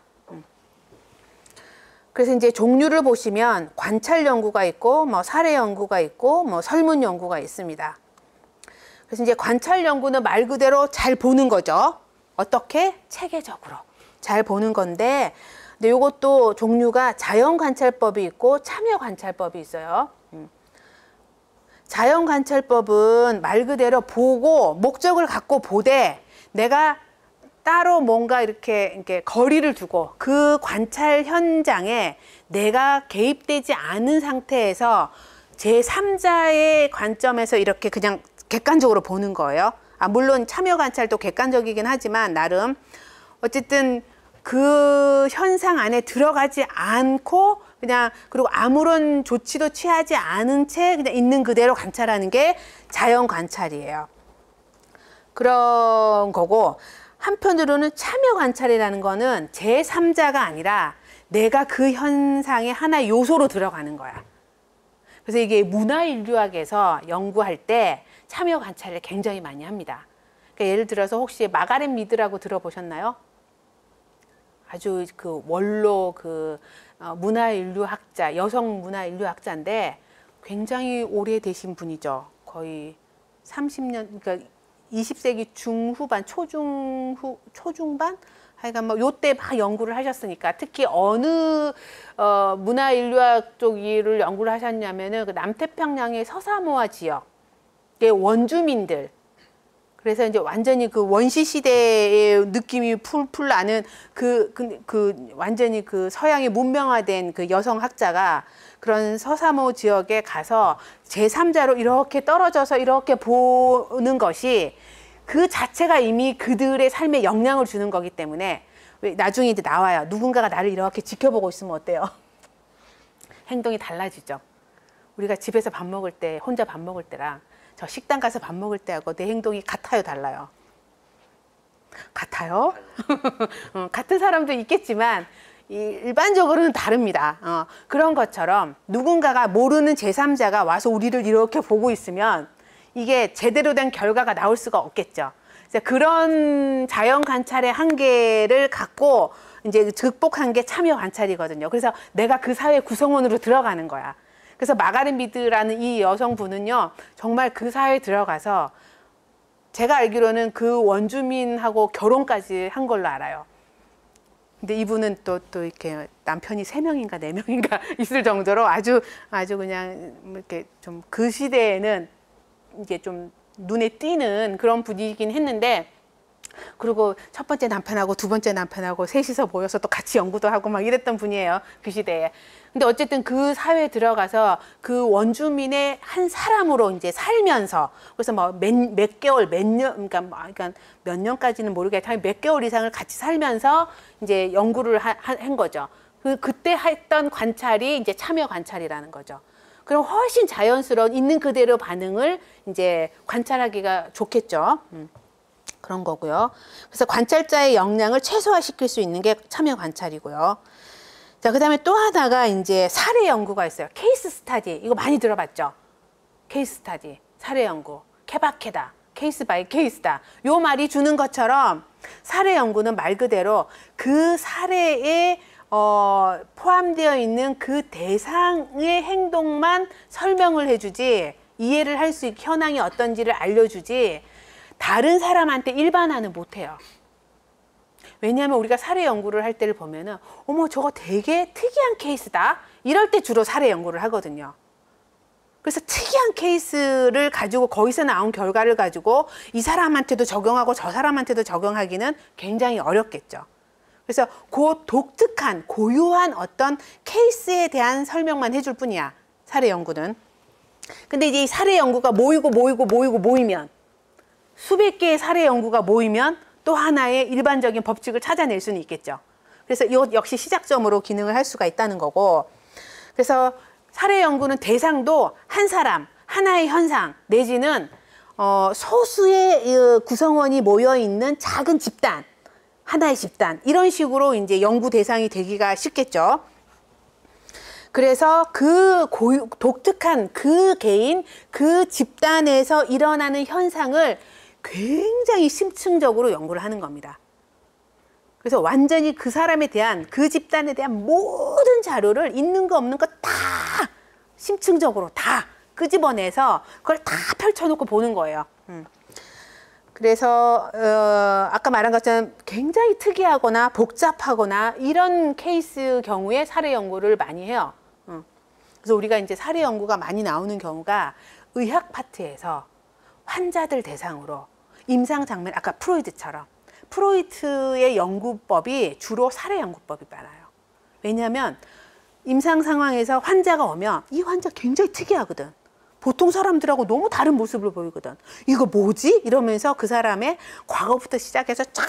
[SPEAKER 1] 그래서 이제 종류를 보시면 관찰 연구가 있고, 뭐 사례 연구가 있고, 뭐 설문 연구가 있습니다. 그래서 이제 관찰 연구는 말 그대로 잘 보는 거죠. 어떻게? 체계적으로 잘 보는 건데, 근데 이것도 종류가 자연 관찰법이 있고 참여 관찰법이 있어요. 자연 관찰법은 말 그대로 보고 목적을 갖고 보되, 내가 따로 뭔가 이렇게 거리를 두고 그 관찰 현장에 내가 개입되지 않은 상태에서 제3자의 관점에서 이렇게 그냥 객관적으로 보는 거예요. 물론 참여 관찰도 객관적이긴 하지만 나름 어쨌든 그 현상 안에 들어가지 않고 그냥, 그리고 아무런 조치도 취하지 않은 채 그냥 있는 그대로 관찰하는 게 자연 관찰이에요. 그런 거고, 한편으로는 참여 관찰이라는 거는 제3자가 아니라 내가 그 현상의 하나의 요소로 들어가는 거야. 그래서 이게 문화인류학에서 연구할 때 참여 관찰을 굉장히 많이 합니다. 그러니까 예를 들어서 혹시 마가렛 미드라고 들어보셨나요? 아주 그 원로 문화인류학자, 여성 문화인류학자인데 굉장히 오래되신 분이죠. 거의 30년, 그러니까 20세기 중후반, 초중반? 하여간 뭐 요때 막 연구를 하셨으니까, 특히 어느 문화인류학 쪽을 연구를 하셨냐면은 그 남태평양의 서사모아 지역의 원주민들, 그래서 이제 완전히 그 원시 시대의 느낌이 풀풀 나는 완전히 그 서양의 문명화된 그 여성 학자가 그런 서사모 지역에 가서 제3자로 이렇게 떨어져서 이렇게 보는 것이 그 자체가 이미 그들의 삶에 영향을 주는 거기 때문에, 나중에 이제 나와요. 누군가가 나를 이렇게 지켜보고 있으면 어때요? 행동이 달라지죠. 우리가 집에서 밥 먹을 때, 혼자 밥 먹을 때랑 저 식당 가서 밥 먹을 때하고 내 행동이 같아요, 달라요? 같아요? 같은 사람도 있겠지만 일반적으로는 다릅니다. 그런 것처럼 누군가가, 모르는 제3자가 와서 우리를 이렇게 보고 있으면 이게 제대로 된 결과가 나올 수가 없겠죠. 그런 자연 관찰의 한계를 갖고 이제 극복한 게 참여 관찰이거든요. 그래서 내가 그 사회 구성원으로 들어가는 거야. 그래서 마가렛 미드라는 이 여성분은요, 정말 그 사회에 들어가서 제가 알기로는 그 원주민하고 결혼까지 한 걸로 알아요. 근데 이분은 또 이렇게 남편이 3명인가 4명인가 있을 정도로 아주 그냥 이렇게 좀 그 시대에는 이게 좀 눈에 띄는 그런 분이긴 했는데, 그리고 첫 번째 남편하고 두 번째 남편하고 셋이서 모여서 또 같이 연구도 하고 막 이랬던 분이에요, 그 시대에. 근데 어쨌든 그 사회에 들어가서 그 원주민의 한 사람으로 이제 살면서, 그래서 뭐 몇 개월, 몇 년, 그러니까 몇 년까지는 모르겠지만 몇 개월 이상을 같이 살면서 이제 연구를 한 거죠. 그때 했던 관찰이 이제 참여 관찰이라는 거죠. 그럼 훨씬 자연스러운 있는 그대로 반응을 이제 관찰하기가 좋겠죠. 그런 거고요. 그래서 관찰자의 역량을 최소화시킬 수 있는 게 참여 관찰이고요. 자, 그 다음에 또 하나가 이제 사례 연구가 있어요. 케이스 스타디. 이거 많이 들어봤죠? 케이스 스타디, 사례 연구, 케바케다, 케이스 바이 케이스다. 요 말이 주는 것처럼 사례 연구는 말 그대로 그 사례에 포함되어 있는 그 대상의 행동만 설명을 해주지, 이해를 할 수 있게 현황이 어떤지를 알려주지, 다른 사람한테 일반화는 못해요. 왜냐하면 우리가 사례 연구를 할 때를 보면은 어머 저거 되게 특이한 케이스다, 이럴 때 주로 사례 연구를 하거든요. 그래서 특이한 케이스를 가지고 거기서 나온 결과를 가지고 이 사람한테도 적용하고 저 사람한테도 적용하기는 굉장히 어렵겠죠. 그래서 그 독특한 고유한 어떤 케이스에 대한 설명만 해줄 뿐이야, 사례 연구는. 근데 이제 이 사례 연구가 모이면, 수백 개의 사례 연구가 모이면 또 하나의 일반적인 법칙을 찾아낼 수는 있겠죠. 그래서 이것 역시 시작점으로 기능을 할 수가 있다는 거고, 그래서 사례 연구는 대상도 한 사람, 하나의 현상, 내지는 소수의 구성원이 모여 있는 작은 집단, 하나의 집단, 이런 식으로 이제 연구 대상이 되기가 쉽겠죠. 그래서 그 독특한 그 개인, 그 집단에서 일어나는 현상을 굉장히 심층적으로 연구를 하는 겁니다. 그래서 완전히 그 사람에 대한, 그 집단에 대한 모든 자료를 있는 거 없는 거 다 심층적으로 다 끄집어내서 그걸 다 펼쳐놓고 보는 거예요. 그래서 아까 말한 것처럼 굉장히 특이하거나 복잡하거나 이런 케이스 경우에 사례 연구를 많이 해요. 그래서 우리가 이제 사례 연구가 많이 나오는 경우가 의학 파트에서 환자들 대상으로 임상 장면, 아까 프로이트처럼 프로이트의 연구법이 주로 사례 연구법이 많아요. 왜냐하면 임상 상황에서 환자가 오면 이 환자 굉장히 특이하거든. 보통 사람들하고 너무 다른 모습을 보이거든. 이거 뭐지? 이러면서 그 사람의 과거부터 시작해서 쫙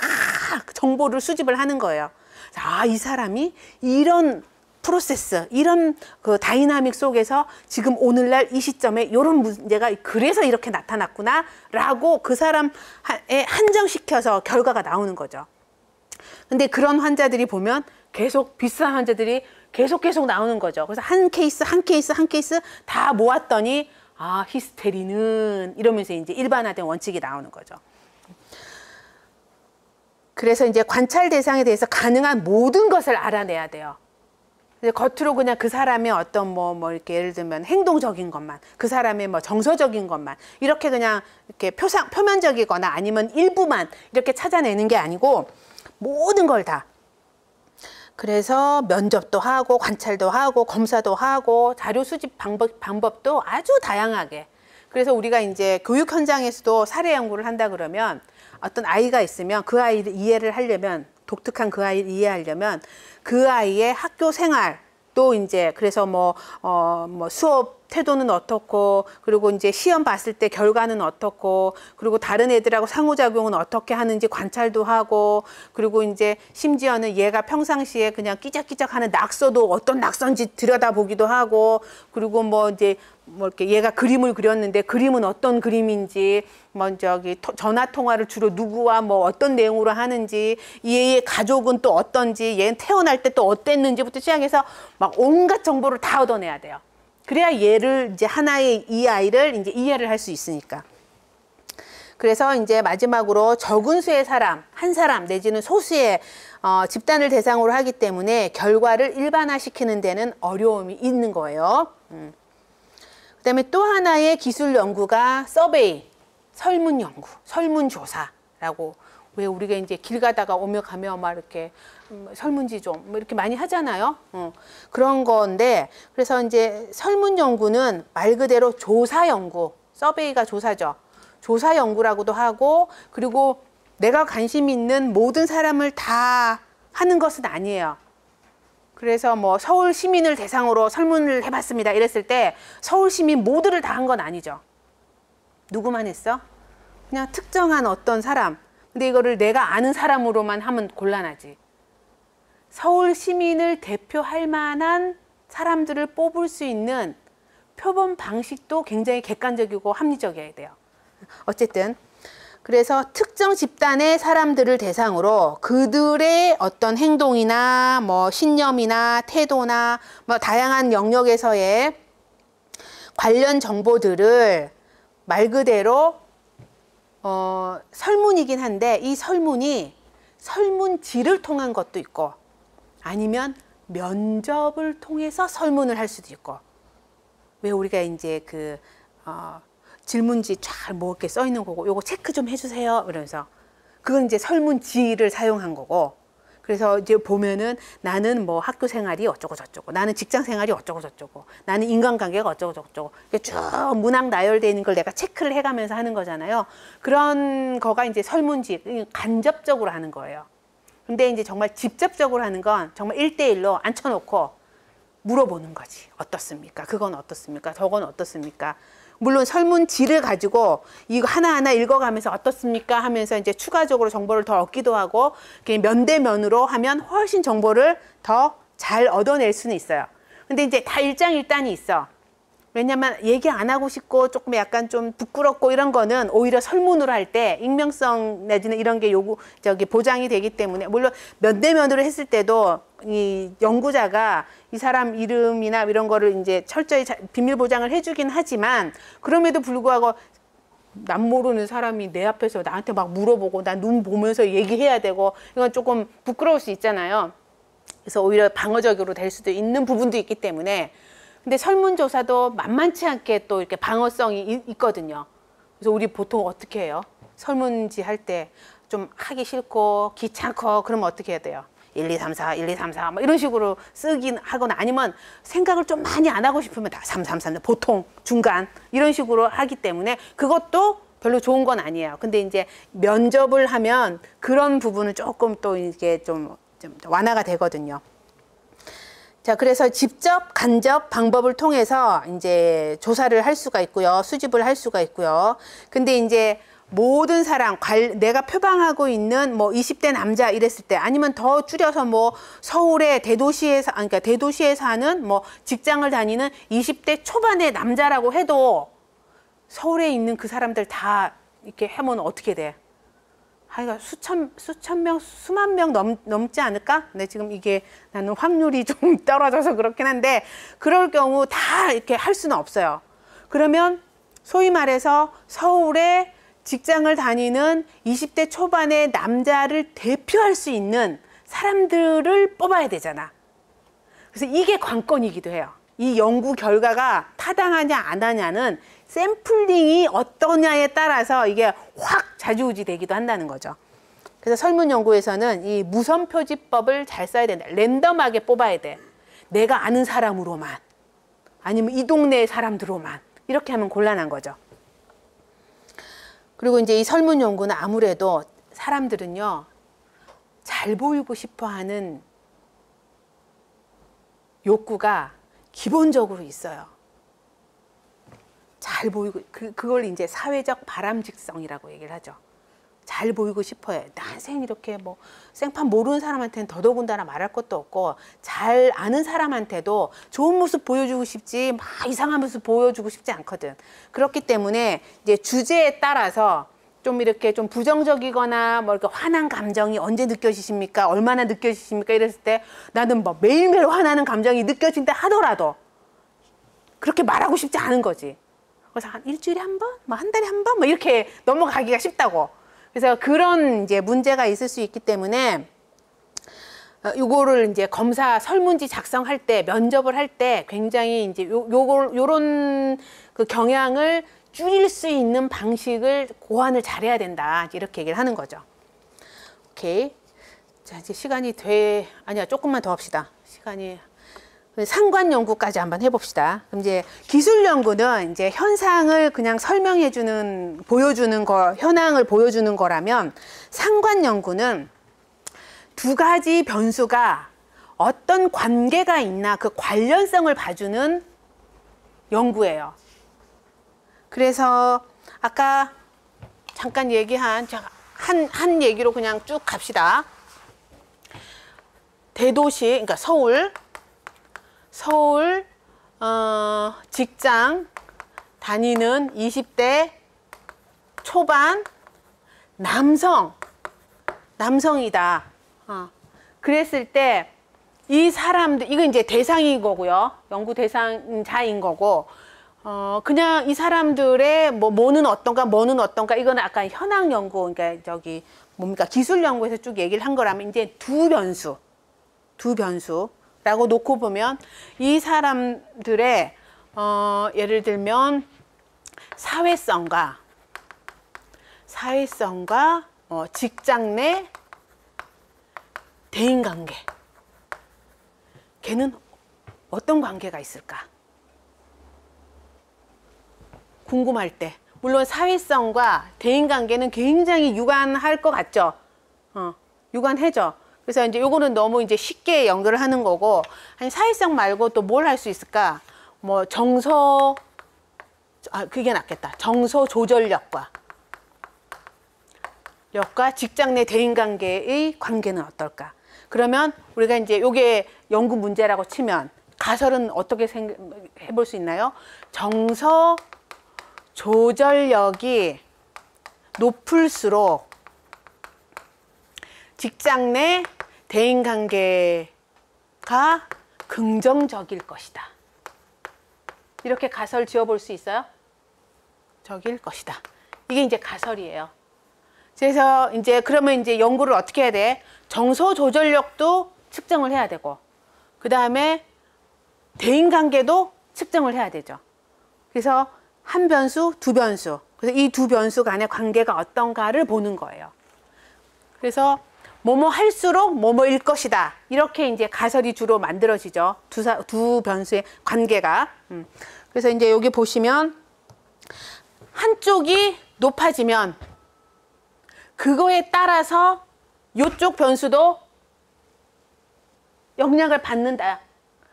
[SPEAKER 1] 정보를 수집을 하는 거예요. 아, 이 사람이 이런 프로세스, 이런 그 다이나믹 속에서 지금 오늘날 이 시점에 이런 문제가 그래서 이렇게 나타났구나 라고 그 사람에 한정시켜서 결과가 나오는 거죠. 근데 그런 환자들이 보면 계속 비슷한 환자들이 계속 나오는 거죠. 그래서 한 케이스 다 모았더니 아, 히스테리는 이러면서 이제 일반화된 원칙이 나오는 거죠. 그래서 이제 관찰 대상에 대해서 가능한 모든 것을 알아내야 돼요. 겉으로 그냥 그 사람의 어떤 뭐 이렇게 예를 들면 행동적인 것만, 그 사람의 뭐 정서적인 것만 이렇게 그냥 이렇게 표면적이거나 아니면 일부만 이렇게 찾아내는 게 아니고 모든 걸 다. 그래서 면접도 하고 관찰도 하고 검사도 하고 자료 수집 방법도 아주 다양하게. 그래서 우리가 이제 교육 현장에서도 사례 연구를 한다 그러면 어떤 아이가 있으면 그 아이를 이해를 하려면, 독특한 그 아이를 이해하려면 그 아이의 학교 생활, 또 이제 그래서 뭐 수업 태도는 어떻고, 그리고 이제 시험 봤을 때 결과는 어떻고, 그리고 다른 애들하고 상호작용은 어떻게 하는지 관찰도 하고, 그리고 이제 심지어는 얘가 평상시에 그냥 끼적끼적하는 낙서도 어떤 낙서인지 들여다보기도 하고, 그리고 뭐 이제 뭐 이렇게 얘가 그림을 그렸는데 그림은 어떤 그림인지, 뭐 저기 전화 통화를 주로 누구와 뭐 어떤 내용으로 하는지, 얘의 가족은 또 어떤지, 얘는 태어날 때 또 어땠는지부터 시작해서 막 온갖 정보를 다 얻어내야 돼요. 그래야 얘를 이제 하나의 이 아이를 이제 이해를 할 수 있으니까. 그래서 이제 마지막으로 적은 수의 사람, 한 사람 내지는 소수의 집단을 대상으로 하기 때문에 결과를 일반화시키는 데는 어려움이 있는 거예요. 그다음에 또 하나의 기술 연구가 서베이, 설문 연구, 설문조사라고. 왜 우리가 이제 길 가다가 오며 가며 막 이렇게 설문지 좀 뭐 이렇게 많이 하잖아요. 그런 건데, 그래서 이제 설문 연구는 말 그대로 조사 연구, 서베이가 조사죠. 조사 연구라고도 하고, 그리고 내가 관심 있는 모든 사람을 다 하는 것은 아니에요. 그래서 뭐 서울 시민을 대상으로 설문을 해봤습니다 이랬을 때 서울 시민 모두를 다 한 건 아니죠. 누구만 했어? 그냥 특정한 어떤 사람. 근데 이거를 내가 아는 사람으로만 하면 곤란하지. 서울 시민을 대표할 만한 사람들을 뽑을 수 있는 표본 방식도 굉장히 객관적이고 합리적이어야 돼요. 어쨌든 그래서 특정 집단의 사람들을 대상으로 그들의 어떤 행동이나 뭐 신념이나 태도나 뭐 다양한 영역에서의 관련 정보들을 말 그대로 설문이긴 한데, 이 설문이 설문지를 통한 것도 있고 아니면 면접을 통해서 설문을 할 수도 있고. 왜 우리가 이제 그 질문지 잘 뭐 이렇게 써 있는 거고, 요거 체크 좀 해주세요 이러면서, 그건 이제 설문지를 사용한 거고. 그래서 이제 보면은 나는 뭐 학교 생활이 어쩌고 저쩌고, 나는 직장 생활이 어쩌고 저쩌고, 나는 인간관계가 어쩌고 저쩌고, 이게 쭉 문항 나열되어 있는 걸 내가 체크를 해가면서 하는 거잖아요. 그런 거가 이제 설문지, 간접적으로 하는 거예요. 근데 이제 정말 직접적으로 하는 건 정말 1대1로 앉혀놓고 물어보는 거지. 어떻습니까? 그건 어떻습니까? 저건 어떻습니까? 물론 설문지를 가지고 이거 하나하나 읽어가면서 어떻습니까? 하면서 이제 추가적으로 정보를 더 얻기도 하고, 면대면으로 하면 훨씬 정보를 더 잘 얻어낼 수는 있어요. 근데 이제 다 일장일단이 있어. 왜냐면 얘기 안 하고 싶고 조금 약간 좀 부끄럽고 이런 거는 오히려 설문으로 할 때 익명성 내지는 이런 게 보장이 되기 때문에, 물론 면대면으로 했을 때도 이 연구자가 이 사람 이름이나 이런 거를 이제 철저히 비밀 보장을 해주긴 하지만, 그럼에도 불구하고 남 모르는 사람이 내 앞에서 나한테 막 물어보고 나 눈 보면서 얘기해야 되고, 이건 조금 부끄러울 수 있잖아요. 그래서 오히려 방어적으로 될 수도 있는 부분도 있기 때문에. 근데 설문조사도 만만치 않게 또 이렇게 방어성이 있거든요. 그래서 우리 보통 어떻게 해요? 설문지 할 때 좀 하기 싫고 귀찮고 그러면 어떻게 해야 돼요? 1, 2, 3, 4, 1, 2, 3, 4 뭐 이런 식으로 쓰긴 하거나, 아니면 생각을 좀 많이 안 하고 싶으면 다 3, 3, 3 보통 중간 이런 식으로 하기 때문에 그것도 별로 좋은 건 아니에요. 근데 이제 면접을 하면 그런 부분은 조금 또 이게 좀 완화가 되거든요. 자, 그래서 직접, 간접 방법을 통해서 이제 조사를 할 수가 있고요. 수집을 할 수가 있고요. 근데 이제 모든 사람, 내가 표방하고 있는 뭐 20대 남자 이랬을 때, 아니면 더 줄여서 뭐 서울의 그러니까 대도시에 사는 뭐 직장을 다니는 20대 초반의 남자라고 해도 서울에 있는 그 사람들 다 이렇게 하면 어떻게 돼? 하여간 수천 명, 수만 명 넘지 않을까? 근데 지금 이게 나는 확률이 좀 떨어져서 그렇긴 한데, 그럴 경우 다 이렇게 할 수는 없어요. 그러면 소위 말해서 서울에 직장을 다니는 20대 초반의 남자를 대표할 수 있는 사람들을 뽑아야 되잖아. 그래서 이게 관건이기도 해요. 이 연구 결과가 타당하냐 안 하냐는 샘플링이 어떠냐에 따라서 이게 확 좌지우지 되기도 한다는 거죠. 그래서 설문 연구에서는 이 무선 표지법을 잘 써야 된다. 랜덤하게 뽑아야 돼. 내가 아는 사람으로만, 아니면 이 동네 사람들로만, 이렇게 하면 곤란한 거죠. 그리고 이제 이 설문 연구는 아무래도 사람들은요, 잘 보이고 싶어 하는 욕구가 기본적으로 있어요. 잘 보이고, 그걸 이제 사회적 바람직성이라고 얘기를 하죠. 잘 보이고 싶어요. 난생 이렇게 뭐 생판 모르는 사람한테는 더더군다나 말할 것도 없고, 잘 아는 사람한테도 좋은 모습 보여주고 싶지 막 이상한 모습 보여주고 싶지 않거든. 그렇기 때문에 이제 주제에 따라서 좀 이렇게 좀 부정적이거나 뭐 이렇게 화난 감정이 언제 느껴지십니까? 얼마나 느껴지십니까? 이랬을 때 나는 뭐 매일매일 화나는 감정이 느껴진다 하더라도 그렇게 말하고 싶지 않은 거지. 그래서 한 일주일에 한 번, 뭐 한 달에 한 번, 뭐 이렇게 넘어가기가 쉽다고. 그래서 그런 이제 문제가 있을 수 있기 때문에 요거를 이제 검사 설문지 작성할 때, 면접을 할 때 굉장히 이제 요런 그 경향을 줄일 수 있는 방식을 고안을 잘해야 된다. 이렇게 얘기를 하는 거죠. 오케이. 자, 이제 시간이 아니야, 조금만 더 합시다. 시간이 상관 연구까지 한번 해봅시다. 그럼 이제 기술 연구는 이제 현상을 그냥 설명해 주는, 보여주는 거, 현황을 보여주는 거라면, 상관 연구는 두 가지 변수가 어떤 관계가 있나 그 관련성을 봐주는 연구예요. 그래서 아까 잠깐 얘기한 한 얘기로 그냥 쭉 갑시다. 대도시, 그러니까 서울 직장 다니는 20대 초반 남성이다. 그랬을 때 이 사람들, 이거 이제 대상인 거고요. 연구 대상자인 거고, 그냥 이 사람들의 뭐는 어떤가, 이거는 아까 현황 연구, 그러니까 저기 뭡니까, 기술 연구에서 쭉 얘기를 한 거라면 이제 두 변수라고 놓고 보면 이 사람들의 예를 들면 사회성과 직장 내 대인관계, 걔는 어떤 관계가 있을까 궁금할 때, 물론 사회성과 대인관계는 굉장히 유관할 것 같죠. 유관해져. 그래서 이제 요거는 너무 이제 쉽게 연결을 하는 거고, 아니 사회성 말고 또 뭘 할 수 있을까? 뭐 그게 낫겠다. 정서 조절력과 직장 내 대인관계의 관계는 어떨까? 그러면 우리가 이제 요게 연구 문제라고 치면 가설은 어떻게 해볼 수 있나요? 정서 조절력이 높을수록 직장 내 대인관계가 긍정적일 것이다. 이렇게 가설 지어볼 수 있어요? 적일 것이다. 이게 이제 가설이에요. 그래서 이제 그러면 이제 연구를 어떻게 해야 돼? 정서 조절력도 측정을 해야 되고, 그 다음에 대인관계도 측정을 해야 되죠. 그래서 한 변수, 두 변수. 그래서 이 두 변수 간의 관계가 어떤가를 보는 거예요. 그래서 뭐뭐 할수록 뭐뭐일 것이다. 이렇게 이제 가설이 주로 만들어지죠. 두 변수의 관계가. 그래서 이제 여기 보시면 한쪽이 높아지면 그거에 따라서 이쪽 변수도 영향을 받는다.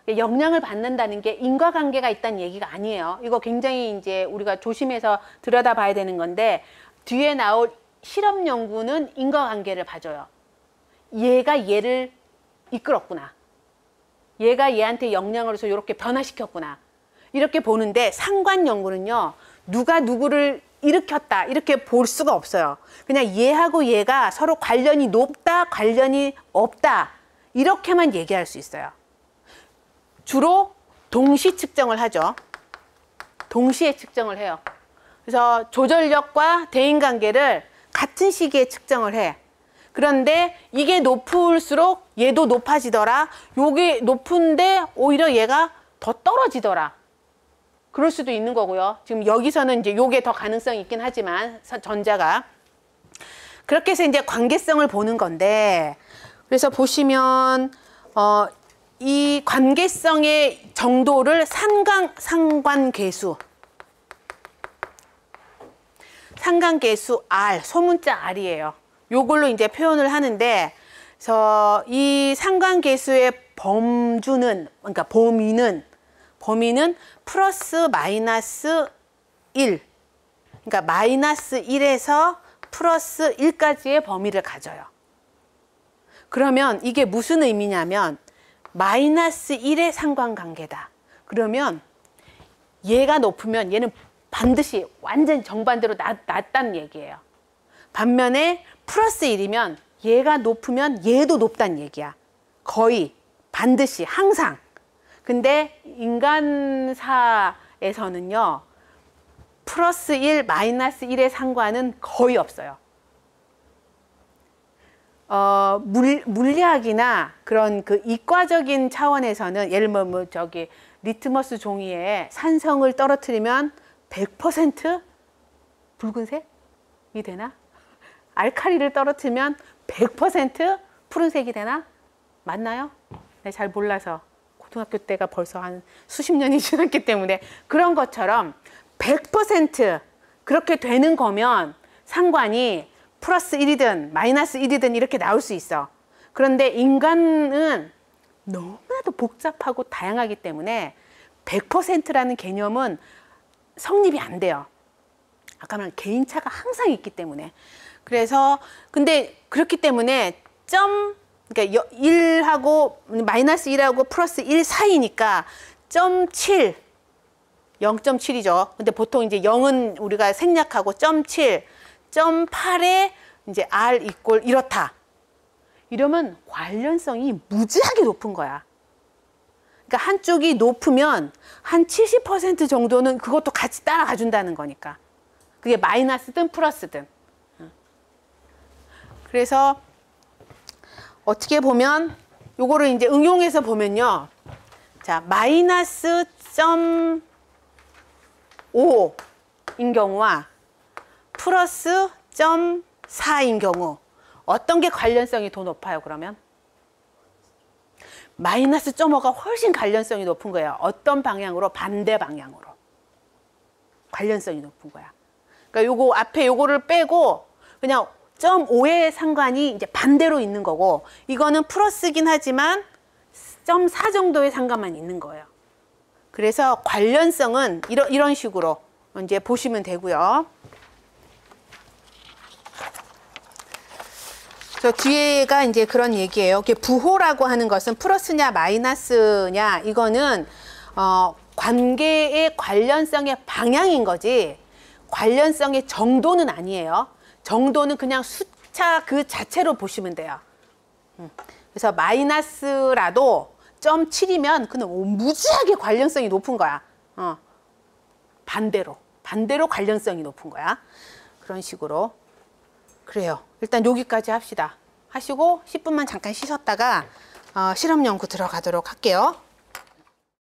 [SPEAKER 1] 영향을 받는다는 게 인과관계가 있다는 얘기가 아니에요. 이거 굉장히 이제 우리가 조심해서 들여다봐야 되는 건데, 뒤에 나올 실험 연구는 인과관계를 봐줘요. 얘가 얘를 이끌었구나. 얘가 얘한테 영향을 줘서 이렇게 변화시켰구나. 이렇게 보는데, 상관 연구는요, 누가 누구를 일으켰다 이렇게 볼 수가 없어요. 그냥 얘하고 얘가 서로 관련이 높다, 관련이 없다, 이렇게만 얘기할 수 있어요. 주로 동시 측정을 하죠. 동시에 측정을 해요. 그래서 조절력과 대인관계를 같은 시기에 측정을 해. 그런데 이게 높을수록 얘도 높아지더라. 요게 높은데 오히려 얘가 더 떨어지더라. 그럴 수도 있는 거고요. 지금 여기서는 이제 요게 더 가능성이 있긴 하지만, 전자가. 그렇게 해서 이제 관계성을 보는 건데, 그래서 보시면 이 관계성의 정도를 상관계수 R, 소문자 R이에요. 요걸로 이제 표현을 하는데, 그래서 이 상관계수의 범주는, 그러니까 범위는 플러스 마이너스 1, 그러니까 마이너스 1에서 플러스 1까지의 범위를 가져요. 그러면 이게 무슨 의미냐면 마이너스 1의 상관관계다. 그러면 얘가 높으면 얘는 반드시 완전 정반대로 낮다는 얘기예요. 반면에 플러스 1이면 얘가 높으면 얘도 높다는 얘기야. 거의, 반드시, 항상. 근데 인간사에서는요, 플러스 1, 마이너스 1의 상관은 거의 없어요. 물리학이나 그런 그 이과적인 차원에서는, 예를 들면 뭐 저기 리트머스 종이에 산성을 떨어뜨리면 100% 붉은색이 되나? 알칼리를 떨어뜨리면 100% 푸른색이 되나? 맞나요? 네, 잘 몰라서 고등학교 때가 벌써 한 수십 년이 지났기 때문에 그런 것처럼 100% 그렇게 되는 거면 상관이 플러스 1이든 마이너스 1이든 이렇게 나올 수 있어. 그런데 인간은 너무나도 복잡하고 다양하기 때문에 100%라는 개념은 성립이 안 돼요. 아까 말한 개인차가 항상 있기 때문에. 그래서 근데 그렇기 때문에 그러니까 1하고 마이너스 1하고 플러스 1 사이니까 0.7 0.7이죠. 근데 보통 이제 0은 우리가 생략하고 0.7, 0.8에 이제 R 이꼴 이렇다. 이러면 관련성이 무지하게 높은 거야. 그러니까 한쪽이 높으면 한 70% 정도는 그것도 같이 따라가 준다는 거니까. 그게 마이너스든 플러스든. 그래서 어떻게 보면 요거를 이제 응용해서 보면요. 자, 마이너스 0.5인 경우와 플러스 0.4인 경우 어떤 게 관련성이 더 높아요, 그러면? 마이너스 0.5가 훨씬 관련성이 높은 거예요. 어떤 방향으로? 반대 방향으로. 관련성이 높은 거야. 그러니까 요거 앞에 요거를 빼고 그냥 0.5의 상관이 이제 반대로 있는 거고, 이거는 플러스긴 하지만 0.4 정도의 상관만 있는 거예요. 그래서 관련성은 이런 식으로 이제 보시면 되고요. 저 뒤에가 이제 그런 얘기예요. 부호라고 하는 것은 플러스냐 마이너스냐, 이거는 관계의 관련성의 방향인 거지 관련성의 정도는 아니에요. 정도는 그냥 숫자 그 자체로 보시면 돼요. 그래서 마이너스라도 0.7이면 그냥 무지하게 관련성이 높은 거야. 반대로 관련성이 높은 거야. 그런 식으로. 그래요. 일단 여기까지 합시다. 하시고 10분만 잠깐 쉬셨다가 실험 연구 들어가도록 할게요.